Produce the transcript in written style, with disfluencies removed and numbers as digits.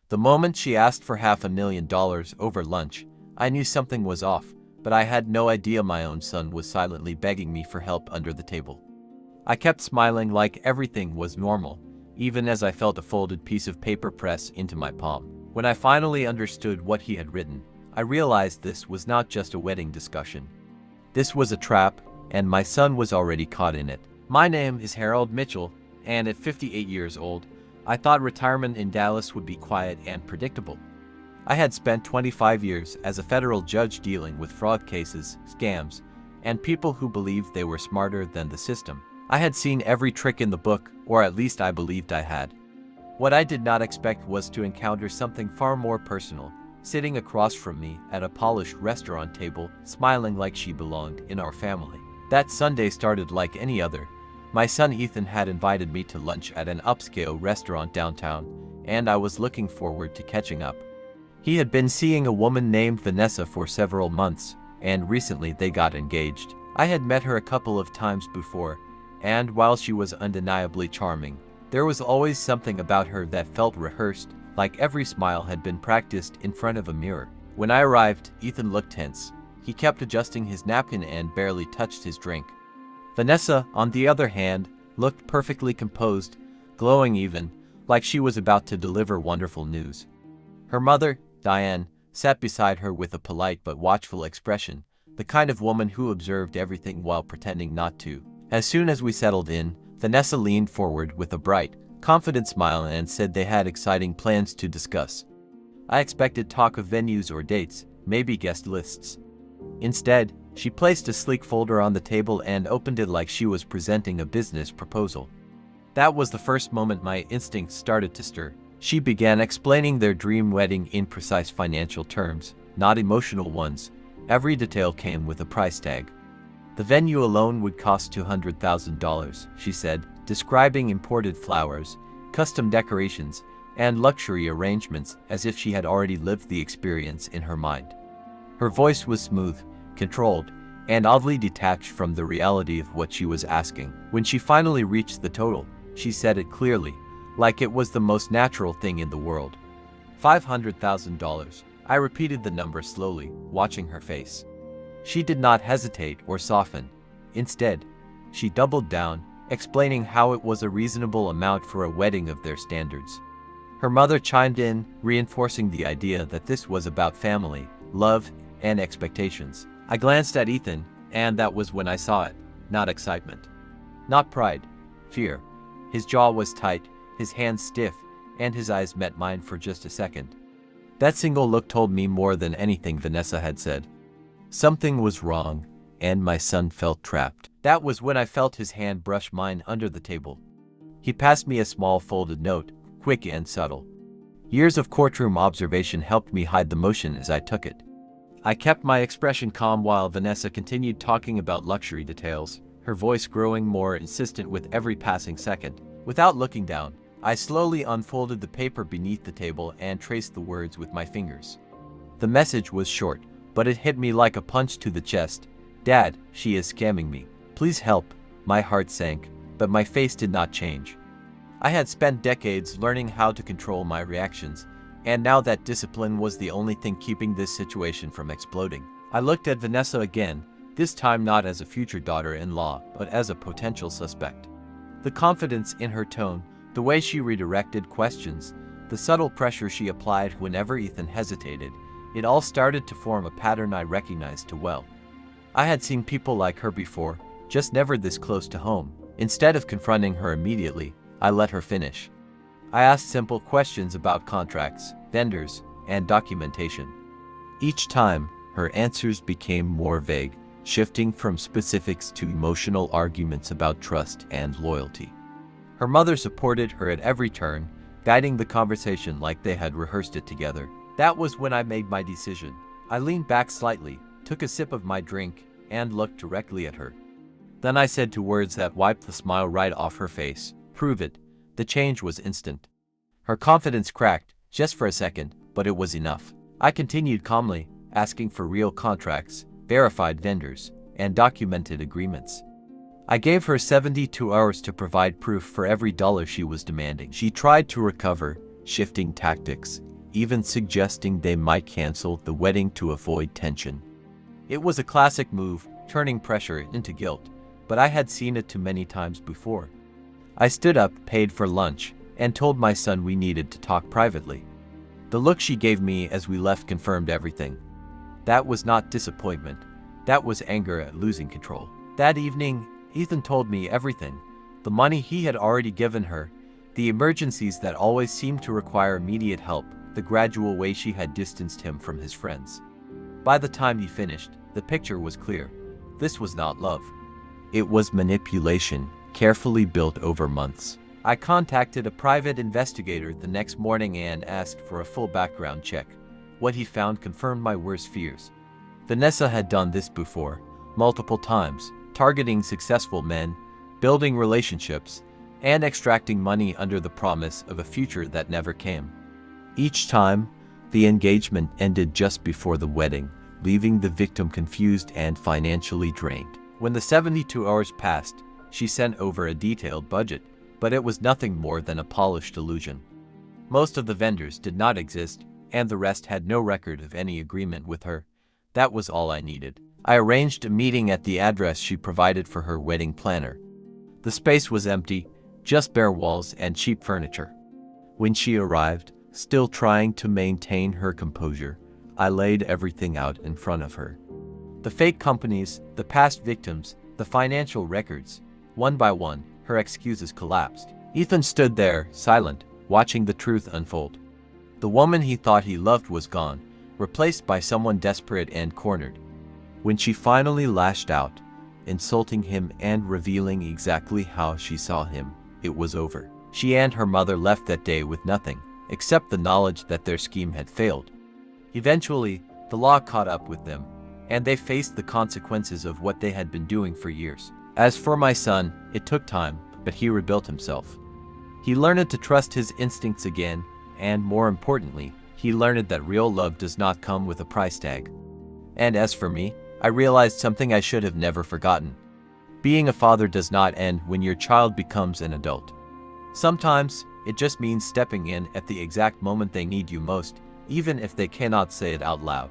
The moment she asked for $500,000 over lunch, I knew something was off, but I had no idea my own son was silently begging me for help under the table. I kept smiling like everything was normal, even as I felt a folded piece of paper press into my palm. When I finally understood what he had written, I realized this was not just a wedding discussion. This was a trap, and my son was already caught in it. My name is Harold Mitchell, and at 58 years old, I thought retirement in Dallas would be quiet and predictable. I had spent 25 years as a federal judge dealing with fraud cases, scams, and people who believed they were smarter than the system. I had seen every trick in the book, or at least I believed I had. What I did not expect was to encounter something far more personal, sitting across from me at a polished restaurant table, smiling like she belonged in our family. That Sunday started like any other. My son Ethan had invited me to lunch at an upscale restaurant downtown, and I was looking forward to catching up. He had been seeing a woman named Vanessa for several months, and recently they got engaged. I had met her a couple of times before, and while she was undeniably charming, there was always something about her that felt rehearsed, like every smile had been practiced in front of a mirror. When I arrived, Ethan looked tense. He kept adjusting his napkin and barely touched his drink. Vanessa, on the other hand, looked perfectly composed, glowing even, like she was about to deliver wonderful news. Her mother, Diane, sat beside her with a polite but watchful expression, the kind of woman who observed everything while pretending not to. As soon as we settled in, Vanessa leaned forward with a bright, confident smile and said they had exciting plans to discuss. I expected talk of venues or dates, maybe guest lists. Instead, she placed a sleek folder on the table and opened it like she was presenting a business proposal. That was the first moment my instincts started to stir. She began explaining their dream wedding in precise financial terms, not emotional ones. Every detail came with a price tag. The venue alone would cost $200,000, she said, describing imported flowers, custom decorations, and luxury arrangements as if she had already lived the experience in her mind. Her voice was smooth, controlled, and oddly detached from the reality of what she was asking. When she finally reached the total, she said it clearly, like it was the most natural thing in the world. $500,000. I repeated the number slowly, watching her face. She did not hesitate or soften. Instead, she doubled down, explaining how it was a reasonable amount for a wedding of their standards. Her mother chimed in, reinforcing the idea that this was about family, love, and expectations. I glanced at Ethan, and that was when I saw it. Not excitement. Not pride. Fear. His jaw was tight, his hands stiff, and his eyes met mine for just a second. That single look told me more than anything Vanessa had said. Something was wrong, and my son felt trapped. That was when I felt his hand brush mine under the table. He passed me a small folded note, quick and subtle. Years of courtroom observation helped me hide the motion as I took it. I kept my expression calm while Vanessa continued talking about luxury details, her voice growing more insistent with every passing second. Without looking down, I slowly unfolded the paper beneath the table and traced the words with my fingers. The message was short, but it hit me like a punch to the chest. Dad, she is scamming me. Please help. My heart sank, but my face did not change. I had spent decades learning how to control my reactions, and now that discipline was the only thing keeping this situation from exploding. I looked at Vanessa again, this time not as a future daughter-in-law, but as a potential suspect. The confidence in her tone, the way she redirected questions, the subtle pressure she applied whenever Ethan hesitated, it all started to form a pattern I recognized too well. I had seen people like her before, just never this close to home. Instead of confronting her immediately, I let her finish. I asked simple questions about contracts, vendors, and documentation. Each time, her answers became more vague, shifting from specifics to emotional arguments about trust and loyalty. Her mother supported her at every turn, guiding the conversation like they had rehearsed it together. That was when I made my decision. I leaned back slightly, took a sip of my drink, and looked directly at her. Then I said two words that wiped the smile right off her face. Prove it. The change was instant. Her confidence cracked, just for a second, but it was enough. I continued calmly, asking for real contracts, verified vendors, and documented agreements. I gave her 72 hours to provide proof for every dollar she was demanding. She tried to recover, shifting tactics, even suggesting they might cancel the wedding to avoid tension. It was a classic move, turning pressure into guilt, but I had seen it too many times before. I stood up, paid for lunch, and told my son we needed to talk privately. The look she gave me as we left confirmed everything. That was not disappointment. That was anger at losing control. That evening, Ethan told me everything. The money he had already given her, the emergencies that always seemed to require immediate help, the gradual way she had distanced him from his friends. By the time he finished, the picture was clear. This was not love. It was manipulation, carefully built over months. I contacted a private investigator the next morning and asked for a full background check. What he found confirmed my worst fears. Vanessa had done this before, multiple times, targeting successful men, building relationships, and extracting money under the promise of a future that never came. Each time, the engagement ended just before the wedding, leaving the victim confused and financially drained. When the 72 hours passed, she sent over a detailed budget, but it was nothing more than a polished illusion. Most of the vendors did not exist, and the rest had no record of any agreement with her. That was all I needed. I arranged a meeting at the address she provided for her wedding planner. The space was empty, just bare walls and cheap furniture. When she arrived, still trying to maintain her composure, I laid everything out in front of her. The fake companies, the past victims, the financial records. One by one, her excuses collapsed. Ethan stood there, silent, watching the truth unfold. The woman he thought he loved was gone, replaced by someone desperate and cornered. When she finally lashed out, insulting him and revealing exactly how she saw him, it was over. She and her mother left that day with nothing, except the knowledge that their scheme had failed. Eventually, the law caught up with them, and they faced the consequences of what they had been doing for years. As for my son, it took time, but he rebuilt himself. He learned to trust his instincts again, and more importantly, he learned that real love does not come with a price tag. And as for me, I realized something I should have never forgotten. Being a father does not end when your child becomes an adult. Sometimes, it just means stepping in at the exact moment they need you most, even if they cannot say it out loud.